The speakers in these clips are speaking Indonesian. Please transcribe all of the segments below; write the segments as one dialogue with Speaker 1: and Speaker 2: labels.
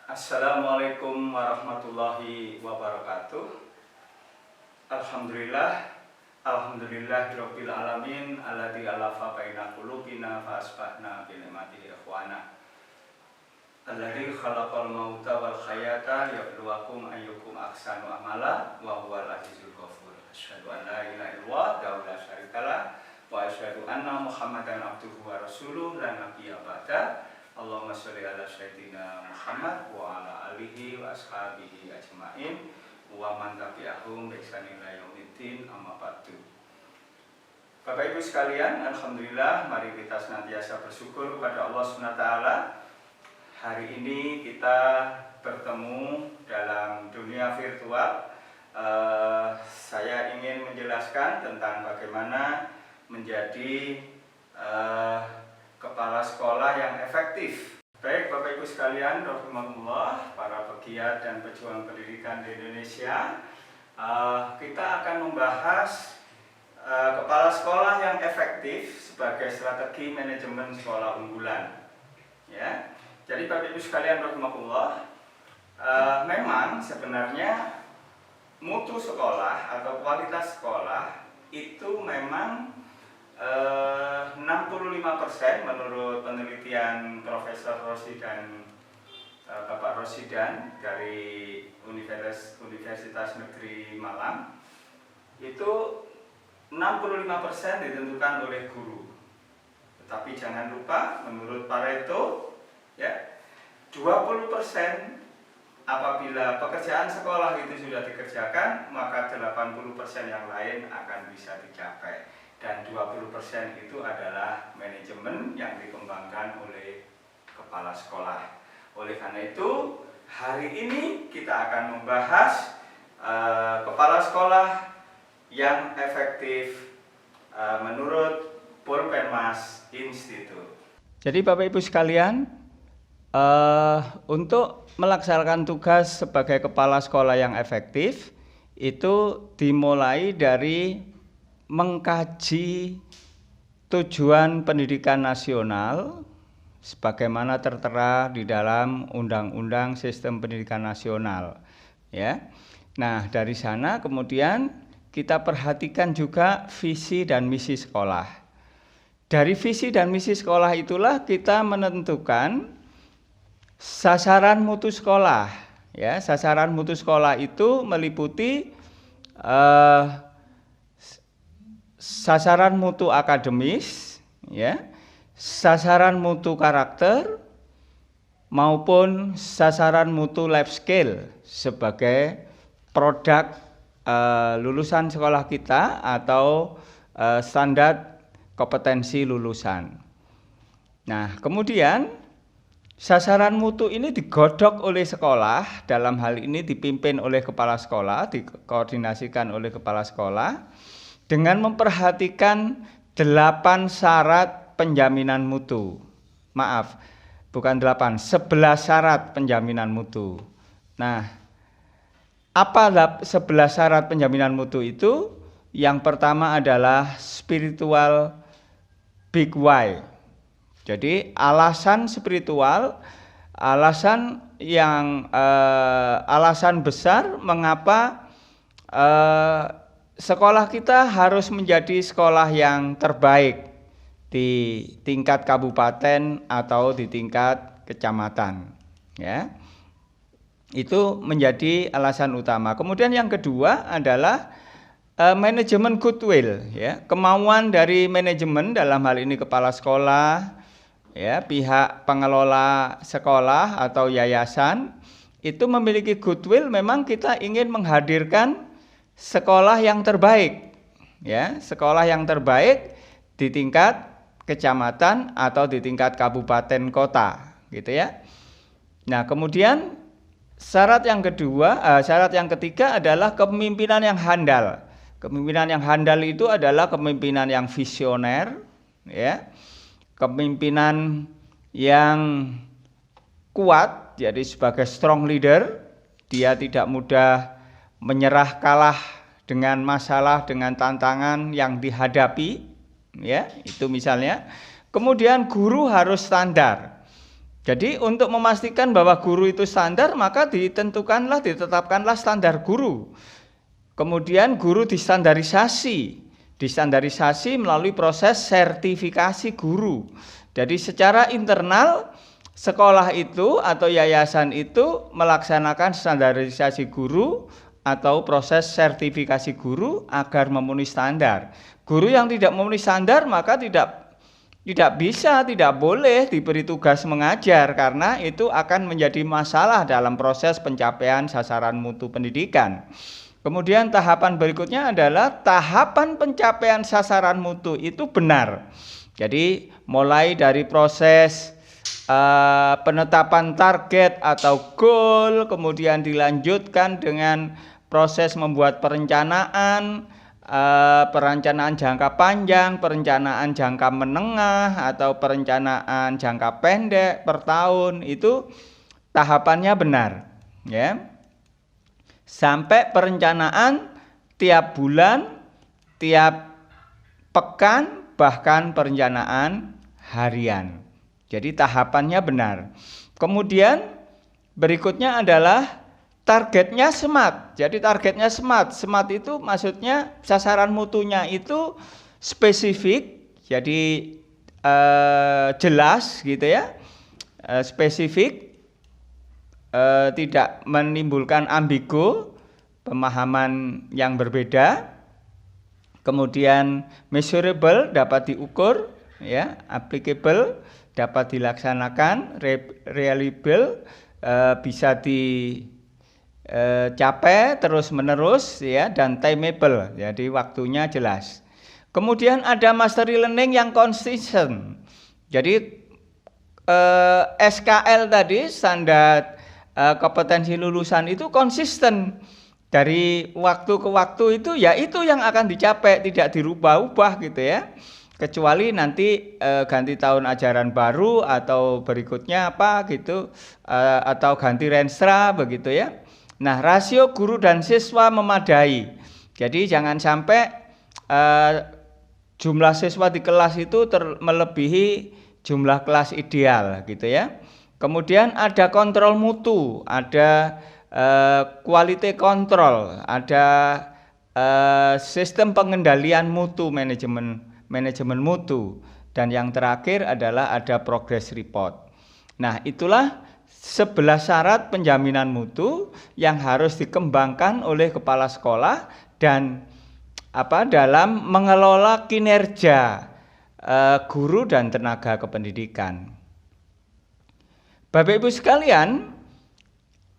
Speaker 1: Assalamualaikum warahmatullahi wabarakatuh. Alhamdulillahirabbil alamin alladzi alafa baina qulubina fa asbahna bi ni'matihi ikhwana. Alladzi khalaqal mauta wal hayata yabluwakum ayyukum ahsanu amala wa huwal azizul ghafur. Asyhadu an la ilaha illallah wa la syarikalah wa asyhadu anna Muhammadan abduhu wa rasuluh la nabiyya ba'da. Allahumma sholli ala sayyidina Muhammad wa ala alihi wa ashabihi ajmain wa man tabi'ahum bi ihsanin ila yaumiddin, amma ba'du. Bapak Ibu sekalian, alhamdulillah, mari kita senantiasa bersyukur kepada Allah SWT. Hari ini kita bertemu dalam dunia virtual. Saya ingin menjelaskan tentang bagaimana menjadi kepala sekolah yang efektif. Baik Bapak Ibu sekalian, rahimakumullah, para pegiat dan pejuang pendidikan di Indonesia, kita akan membahas kepala sekolah yang efektif sebagai strategi manajemen sekolah unggulan. Ya, jadi Bapak Ibu sekalian, rahimakumullah, memang sebenarnya mutu sekolah atau kualitas sekolah itu memang 65% menurut penelitian Profesor Rosidan, Bapak Rosidan dari Universitas Negeri Malang, itu 65% ditentukan oleh guru. Tetapi jangan lupa, menurut Pareto, ya, 20% apabila pekerjaan sekolah itu sudah dikerjakan, maka 80% yang lain akan bisa dicapai. Dan 20% itu adalah manajemen yang dikembangkan oleh kepala sekolah. Oleh karena itu, hari ini kita akan membahas kepala sekolah yang efektif menurut Polpenmas Institute. Jadi Bapak Ibu sekalian, untuk melaksanakan tugas sebagai kepala sekolah yang efektif itu dimulai dari mengkaji tujuan pendidikan nasional sebagaimana tertera di dalam Undang-Undang Sistem Pendidikan Nasional, ya. Nah, dari sana kemudian kita perhatikan juga visi dan misi sekolah. Dari visi dan misi sekolah itulah kita menentukan sasaran mutu sekolah, ya. Sasaran mutu sekolah itu meliputi sasaran mutu akademis, ya, sasaran mutu karakter, maupun sasaran mutu life skill sebagai produk lulusan sekolah kita atau standar kompetensi lulusan. Nah, kemudian sasaran mutu ini digodok oleh sekolah, dalam hal ini dipimpin oleh kepala sekolah, dikoordinasikan oleh kepala sekolah, dengan memperhatikan 8 syarat penjaminan mutu. Maaf, bukan 8, 11 syarat penjaminan mutu. Nah, apa 11 syarat penjaminan mutu itu? Yang pertama adalah spiritual big why. Jadi alasan spiritual, alasan besar mengapa sekolah kita harus menjadi sekolah yang terbaik di tingkat kabupaten atau di tingkat kecamatan, ya. Itu menjadi alasan utama. Kemudian yang kedua adalah manajemen goodwill, ya. Kemauan dari manajemen, dalam hal ini kepala sekolah, ya, pihak pengelola sekolah atau yayasan, itu memiliki goodwill, memang kita ingin menghadirkan sekolah yang terbaik, ya, sekolah yang terbaik di tingkat kecamatan atau di tingkat kabupaten kota, gitu ya. Nah, kemudian syarat yang ketiga adalah kepemimpinan yang handal. Kepemimpinan yang handal itu adalah kepemimpinan yang visioner, ya, kepemimpinan yang kuat, jadi sebagai strong leader, dia tidak mudah menyerah kalah dengan masalah, dengan tantangan yang dihadapi, ya, itu misalnya. Kemudian guru harus standar. Jadi untuk memastikan bahwa guru itu standar, maka ditetapkanlah standar guru. Kemudian guru distandarisasi melalui proses sertifikasi guru. Jadi secara internal sekolah itu atau yayasan itu melaksanakan standarisasi guru atau proses sertifikasi guru agar memenuhi standar. Guru yang tidak memenuhi standar maka tidak boleh diberi tugas mengajar, karena itu akan menjadi masalah dalam proses pencapaian sasaran mutu pendidikan. Kemudian tahapan berikutnya adalah tahapan pencapaian sasaran mutu itu benar. Jadi mulai dari proses penetapan target atau goal, kemudian dilanjutkan dengan proses membuat perencanaan jangka panjang, perencanaan jangka menengah, atau perencanaan jangka pendek per tahun, itu tahapannya benar, ya. Sampai perencanaan tiap bulan, tiap pekan, bahkan perencanaan harian. Jadi tahapannya benar. Kemudian berikutnya adalah targetnya SMART. Jadi targetnya SMART. SMART itu maksudnya sasaran mutunya itu spesifik, jadi jelas gitu ya, spesifik, tidak menimbulkan ambigu, pemahaman yang berbeda. Kemudian measurable, dapat diukur, ya, applicable, dapat dilaksanakan, reliable, bisa capai terus menerus, ya, dan timeable, jadi waktunya jelas. Kemudian ada mastery learning yang konsisten. Jadi SKL tadi, standar kompetensi lulusan itu konsisten dari waktu ke waktu, itu ya itu yang akan dicapai, tidak dirubah-ubah gitu ya, kecuali nanti ganti tahun ajaran baru atau berikutnya apa gitu, atau ganti renstra begitu ya. Nah, rasio guru dan siswa memadai. Jadi jangan sampai jumlah siswa di kelas itu melebihi jumlah kelas ideal gitu ya. Kemudian ada kontrol mutu, ada quality control, ada sistem pengendalian mutu, manajemen mutu, dan yang terakhir adalah ada progress report. Nah, itulah 11 syarat penjaminan mutu yang harus dikembangkan oleh kepala sekolah dan dalam mengelola kinerja guru dan tenaga kependidikan. Bapak Ibu sekalian,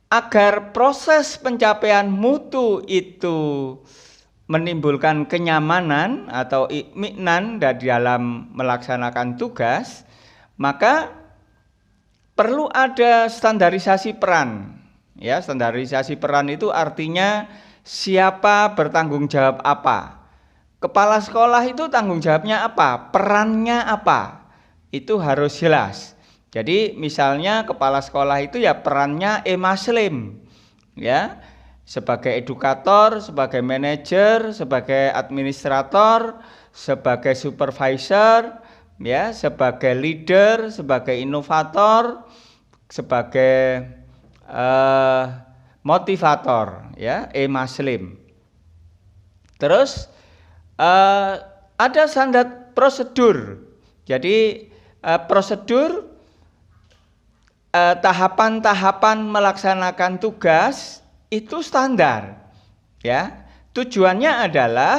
Speaker 1: agar proses pencapaian mutu itu menimbulkan kenyamanan atau ikminan dalam melaksanakan tugas, maka perlu ada standarisasi peran. Ya, standarisasi peran itu artinya siapa bertanggung jawab apa. Kepala sekolah itu tanggung jawabnya apa, perannya apa, itu harus jelas. Jadi misalnya kepala sekolah itu ya perannya emaslim, ya, sebagai edukator, sebagai manajer, sebagai administrator, sebagai supervisor, ya, sebagai leader, sebagai inovator, sebagai motivator, ya, emaslim. Terus ada standar prosedur. Jadi prosedur tahapan-tahapan melaksanakan tugas itu standar, ya. Tujuannya adalah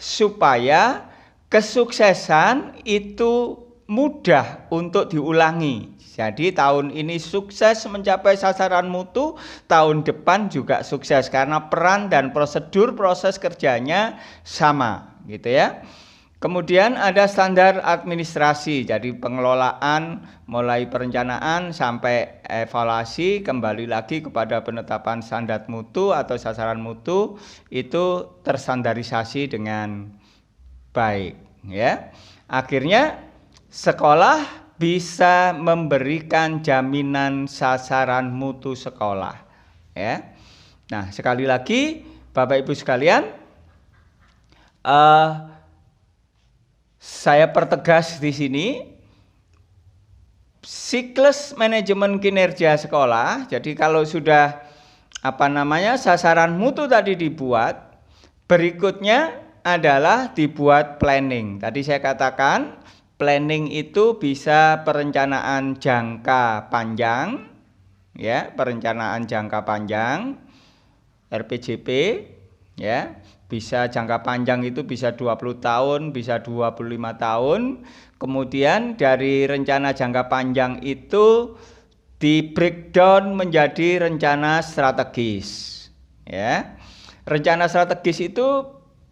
Speaker 1: supaya kesuksesan itu mudah untuk diulangi. Jadi tahun ini sukses mencapai sasaran mutu, tahun depan juga sukses karena peran dan prosedur proses kerjanya sama, gitu ya. Kemudian ada standar administrasi, jadi pengelolaan mulai perencanaan sampai evaluasi, kembali lagi kepada penetapan standar mutu atau sasaran mutu itu terstandarisasi dengan baik, ya. Akhirnya sekolah bisa memberikan jaminan sasaran mutu sekolah, ya. Nah, sekali lagi Bapak Ibu sekalian, saya pertegas di sini, siklus manajemen kinerja sekolah. Jadi kalau sudah sasaran mutu tadi dibuat, berikutnya adalah dibuat planning. Tadi saya katakan planning itu bisa perencanaan jangka panjang, ya, perencanaan jangka panjang RPJP, ya. Bisa jangka panjang itu bisa 20 tahun, bisa 25 tahun. Kemudian dari rencana jangka panjang itu di breakdown menjadi rencana strategis, ya. Rencana strategis itu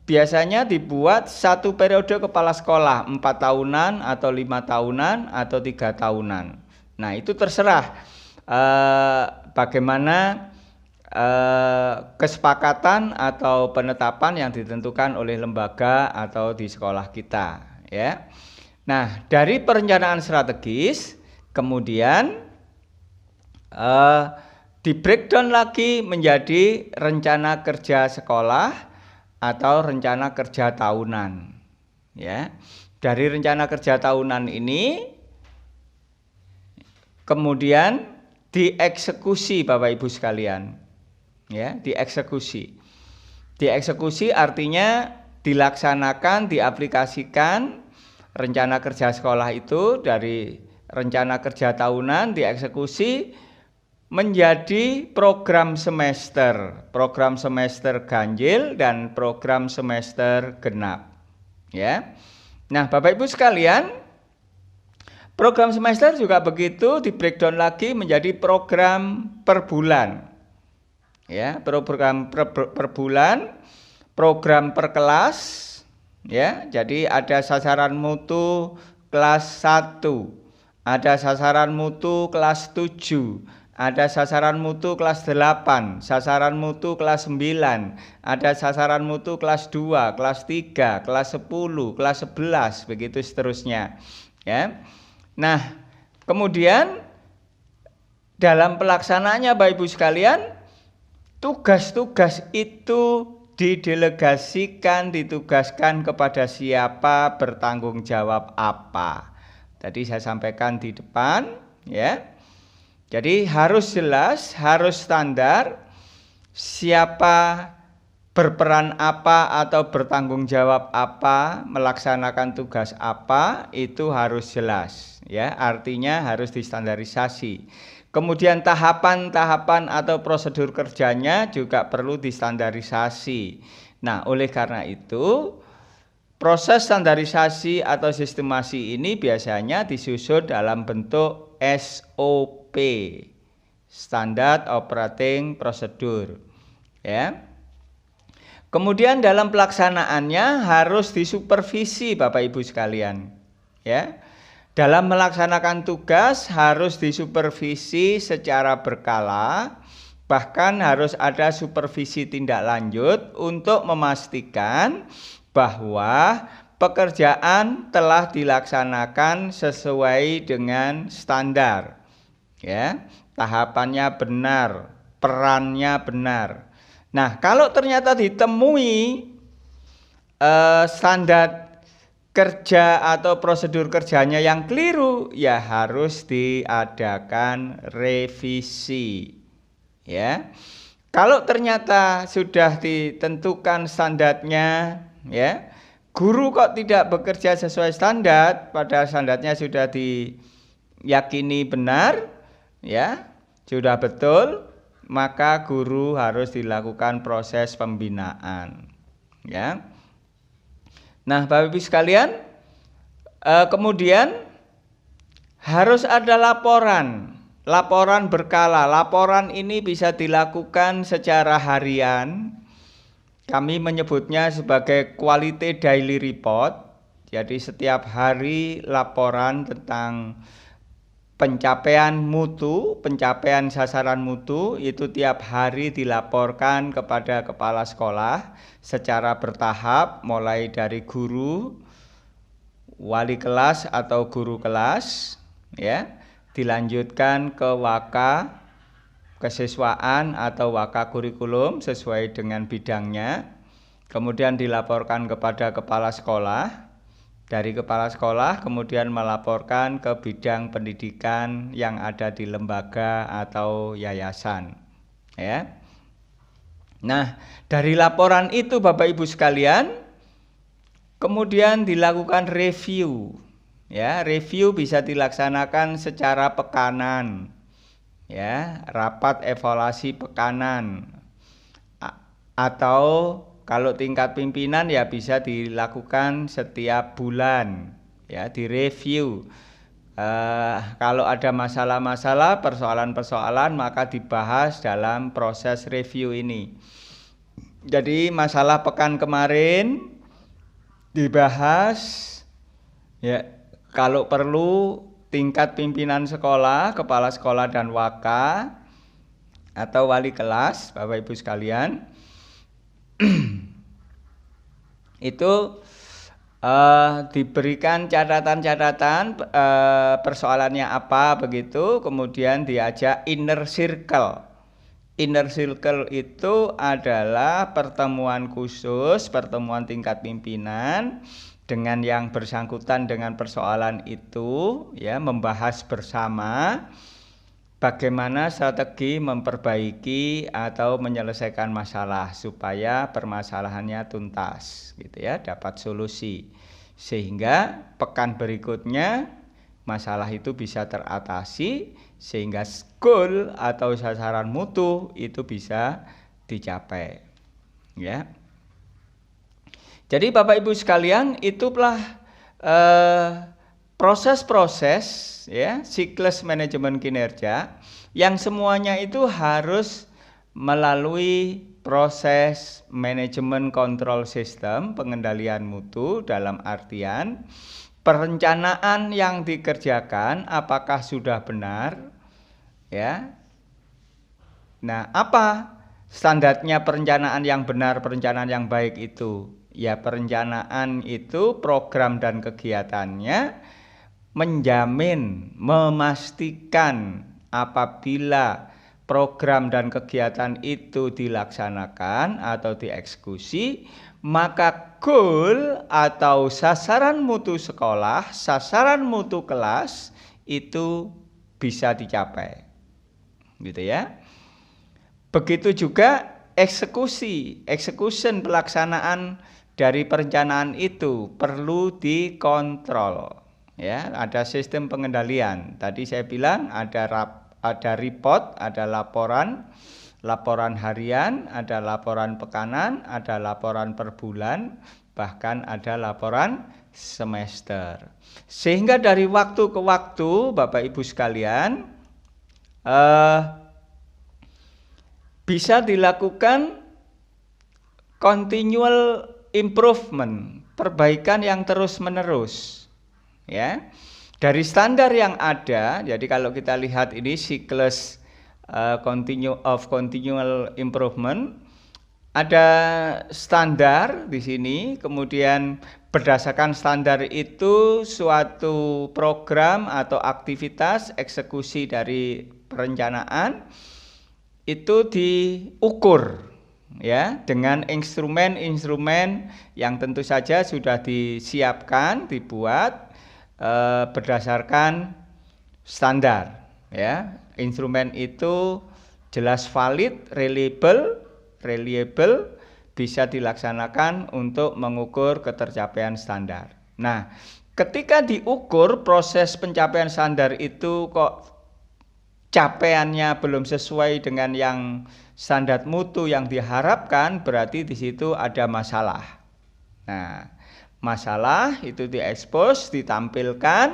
Speaker 1: biasanya dibuat satu periode kepala sekolah, 4 tahunan atau 5 tahunan atau 3 tahunan. Nah, itu terserah bagaimana kesepakatan atau penetapan yang ditentukan oleh lembaga atau di sekolah kita, ya. Nah, dari perencanaan strategis kemudian di breakdown lagi menjadi rencana kerja sekolah atau rencana kerja tahunan, ya. Dari rencana kerja tahunan ini kemudian dieksekusi Bapak Ibu sekalian, ya, dieksekusi. Dieksekusi artinya dilaksanakan, diaplikasikan rencana kerja sekolah itu dari rencana kerja tahunan dieksekusi menjadi program semester ganjil dan program semester genap, ya. Nah, Bapak Ibu sekalian, program semester juga begitu di breakdown lagi menjadi program per bulan, ya, program per bulan, program per kelas, ya. Jadi ada sasaran mutu kelas 1, ada sasaran mutu kelas 7, ada sasaran mutu kelas 8, sasaran mutu kelas 9, ada sasaran mutu kelas 2, kelas 3, kelas 10, kelas 11, begitu seterusnya, ya. Nah, kemudian dalam pelaksanaannya Bapak Ibu sekalian, tugas-tugas itu ditugaskan kepada siapa, bertanggung jawab apa. Tadi saya sampaikan di depan, ya. Jadi harus jelas, harus standar siapa berperan apa atau bertanggung jawab apa, melaksanakan tugas apa, itu harus jelas, ya. Artinya harus distandarisasi. Kemudian tahapan-tahapan atau prosedur kerjanya juga perlu distandarisasi. Nah, oleh karena itu proses standarisasi atau sistemasi ini biasanya disusun dalam bentuk SOP, Standard Operating Procedure, ya. Kemudian dalam pelaksanaannya harus disupervisi Bapak Ibu sekalian, ya. Dalam melaksanakan tugas harus disupervisi secara berkala, bahkan harus ada supervisi tindak lanjut untuk memastikan bahwa pekerjaan telah dilaksanakan sesuai dengan standar, ya. Tahapannya benar, perannya benar. Nah, kalau ternyata ditemui standar kerja atau prosedur kerjanya yang keliru, ya harus diadakan revisi, ya. Kalau ternyata sudah ditentukan standarnya, ya, guru kok tidak bekerja sesuai standar, padahal standarnya sudah diyakini benar, ya, sudah betul, maka guru harus dilakukan proses pembinaan, ya. Nah, Bapak Ibu sekalian, kemudian harus ada laporan berkala. Laporan ini bisa dilakukan secara harian. Kami menyebutnya sebagai quality daily report. Jadi setiap hari laporan tentang pencapaian mutu, pencapaian sasaran mutu itu tiap hari dilaporkan kepada kepala sekolah secara bertahap, mulai dari guru, wali kelas atau guru kelas, ya, dilanjutkan ke waka kesiswaan atau waka kurikulum sesuai dengan bidangnya, kemudian dilaporkan kepada kepala sekolah, dari kepala sekolah kemudian melaporkan ke bidang pendidikan yang ada di lembaga atau yayasan, ya. Nah, dari laporan itu Bapak Ibu sekalian, kemudian dilakukan review. Ya, review bisa dilaksanakan secara pekanan. Ya, rapat evaluasi pekanan. Atau kalau tingkat pimpinan ya bisa dilakukan setiap bulan, ya, direview. Kalau ada masalah-masalah, persoalan-persoalan, maka dibahas dalam proses review ini. Jadi masalah pekan kemarin dibahas, ya, kalau perlu tingkat pimpinan sekolah, kepala sekolah dan waka atau wali kelas, Bapak Ibu sekalian, itu diberikan catatan-catatan persoalannya apa begitu, kemudian diajak inner circle. Inner circle itu adalah pertemuan khusus, pertemuan tingkat pimpinan dengan yang bersangkutan dengan persoalan itu, ya, membahas bersama bagaimana strategi memperbaiki atau menyelesaikan masalah supaya permasalahannya tuntas, gitu ya, dapat solusi. Sehingga pekan berikutnya masalah itu bisa teratasi sehingga goal atau sasaran mutu itu bisa dicapai, ya. Jadi Bapak Ibu sekalian, itulah proses-proses, ya, siklus manajemen kinerja yang semuanya itu harus melalui proses manajemen kontrol sistem pengendalian mutu, dalam artian perencanaan yang dikerjakan apakah sudah benar, ya. Nah, apa standarnya perencanaan yang benar, perencanaan yang baik itu? Ya, perencanaan itu program dan kegiatannya menjamin, memastikan apabila program dan kegiatan itu dilaksanakan atau dieksekusi, maka goal atau sasaran mutu sekolah, sasaran mutu kelas itu bisa dicapai, gitu ya. Begitu juga execution pelaksanaan dari perencanaan itu perlu dikontrol. Ya, ada sistem pengendalian. Tadi saya bilang ada report, ada laporan harian, ada laporan pekanan, ada laporan per bulan, bahkan ada laporan semester. Sehingga dari waktu ke waktu, Bapak Ibu sekalian, bisa dilakukan continual improvement, perbaikan yang terus-menerus. Ya, dari standar yang ada, jadi kalau kita lihat ini siklus continual improvement, ada standar di sini, kemudian berdasarkan standar itu suatu program atau aktivitas eksekusi dari perencanaan itu diukur, ya, dengan instrumen-instrumen yang tentu saja sudah disiapkan, dibuat berdasarkan standar, ya. Instrumen itu jelas valid, reliable, bisa dilaksanakan untuk mengukur ketercapaian standar. Nah, ketika diukur proses pencapaian standar itu kok capaiannya belum sesuai dengan yang standar mutu yang diharapkan, berarti di situ ada masalah. Nah, masalah itu diekspos, ditampilkan,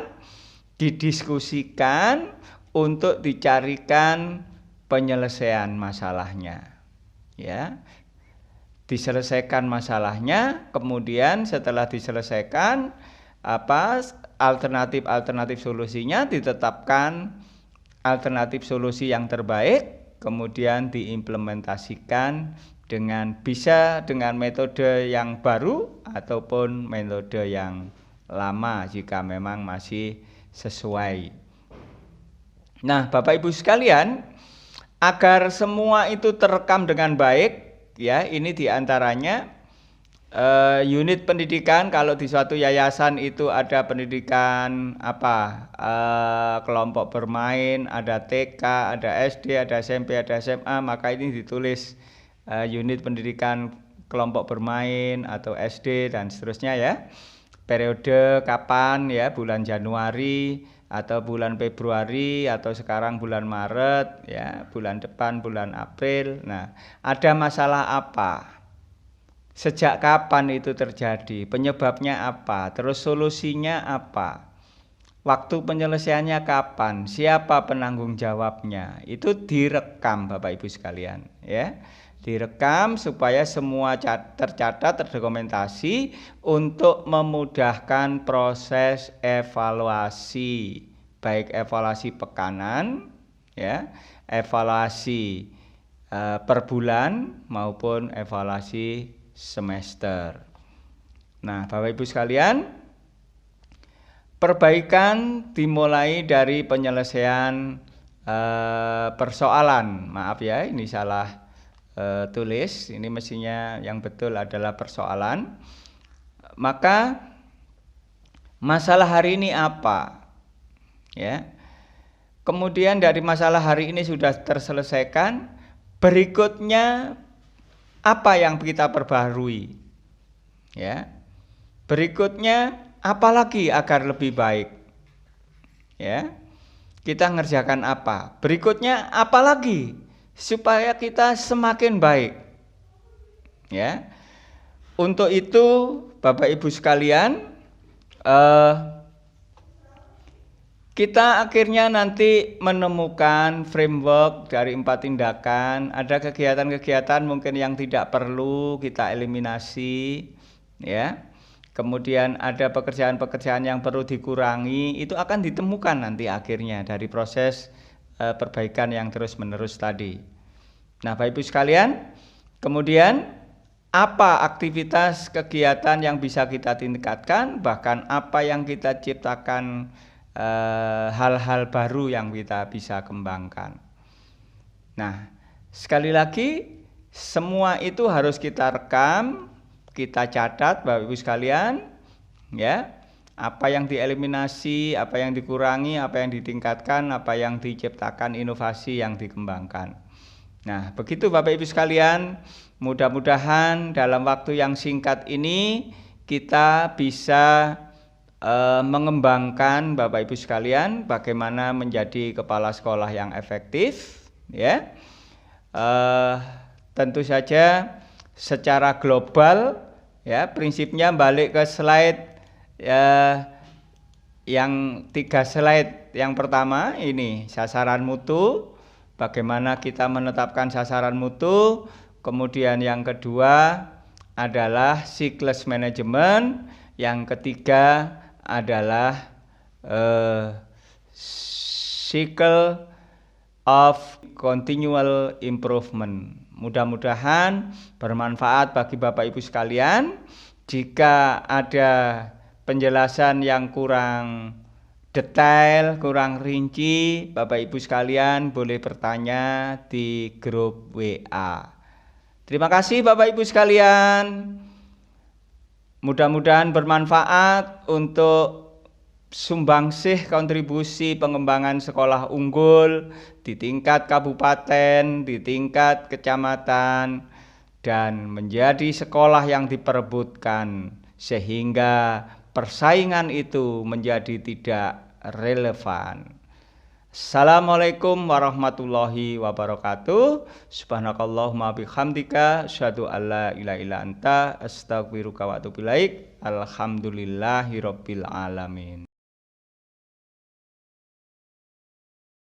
Speaker 1: didiskusikan untuk dicarikan penyelesaian masalahnya, ya. Diselesaikan masalahnya, kemudian setelah diselesaikan alternatif solusinya, ditetapkan alternatif solusi yang terbaik, kemudian diimplementasikan dengan metode yang baru ataupun metode yang lama jika memang masih sesuai. Nah, Bapak Ibu sekalian, agar semua itu terekam dengan baik, ya, ini diantaranya unit pendidikan. Kalau di suatu yayasan itu ada pendidikan apa, kelompok bermain, ada TK, ada SD, ada SMP, ada SMA, maka ini ditulis unit pendidikan kelompok bermain atau SD dan seterusnya ya. Periode kapan ya, bulan Januari atau bulan Februari atau sekarang bulan Maret ya, bulan depan bulan April. Nah, ada masalah apa? Sejak kapan itu terjadi? Penyebabnya apa? Terus solusinya apa? Waktu penyelesaiannya kapan? Siapa penanggung jawabnya? Itu direkam Bapak Ibu sekalian ya. Direkam supaya semua tercatat, terdokumentasi untuk memudahkan proses evaluasi, baik evaluasi pekanan ya, evaluasi per bulan maupun evaluasi semester. Nah, Bapak Ibu sekalian, perbaikan dimulai dari penyelesaian persoalan. Maaf ya, ini salah tulis. Ini mestinya yang betul adalah persoalan. Maka masalah hari ini apa? Ya. Kemudian dari masalah hari ini sudah terselesaikan, berikutnya apa yang kita perbaharui? Ya. Berikutnya apa lagi agar lebih baik? Ya. Kita ngerjakan apa? Berikutnya apa lagi supaya kita semakin baik? Ya. Untuk itu Bapak Ibu sekalian, kita akhirnya nanti menemukan framework dari 4 tindakan. Ada kegiatan-kegiatan mungkin yang tidak perlu kita eliminasi, ya. Kemudian ada pekerjaan-pekerjaan yang perlu dikurangi, itu akan ditemukan nanti akhirnya dari proses perbaikan yang terus-menerus tadi. Nah, Bapak Ibu sekalian, kemudian apa aktivitas kegiatan yang bisa kita tingkatkan, bahkan apa yang kita ciptakan, hal-hal baru yang kita bisa kembangkan. Nah, sekali lagi semua itu harus kita rekam, kita catat Bapak Ibu sekalian, ya. Apa yang dieliminasi, apa yang dikurangi, apa yang ditingkatkan, apa yang diciptakan, inovasi yang dikembangkan. Nah, begitu Bapak Ibu sekalian, mudah-mudahan dalam waktu yang singkat ini kita bisa mengembangkan Bapak Ibu sekalian bagaimana menjadi kepala sekolah yang efektif, ya. Tentu saja secara global, ya, prinsipnya balik ke slide yang 3 slide yang pertama ini sasaran mutu, bagaimana kita menetapkan sasaran mutu. Kemudian yang kedua adalah siklus manajemen, yang ketiga adalah cycle of continual improvement. Mudah-mudahan bermanfaat bagi Bapak Ibu sekalian. Jika ada penjelasan yang kurang detail, kurang rinci, Bapak Ibu sekalian boleh bertanya di grup WA. Terima kasih Bapak Ibu sekalian. Mudah-mudahan bermanfaat untuk sumbangsih kontribusi pengembangan sekolah unggul di tingkat kabupaten, di tingkat kecamatan, dan menjadi sekolah yang diperebutkan sehingga persaingan itu menjadi tidak relevan. Assalamualaikum warahmatullahi wabarakatuh. Subhanakallahumma bihamdika asyhadu alla ilaha illa anta astaghfiruka wa atubu ilaik. Alhamdulillahirabbil alamin.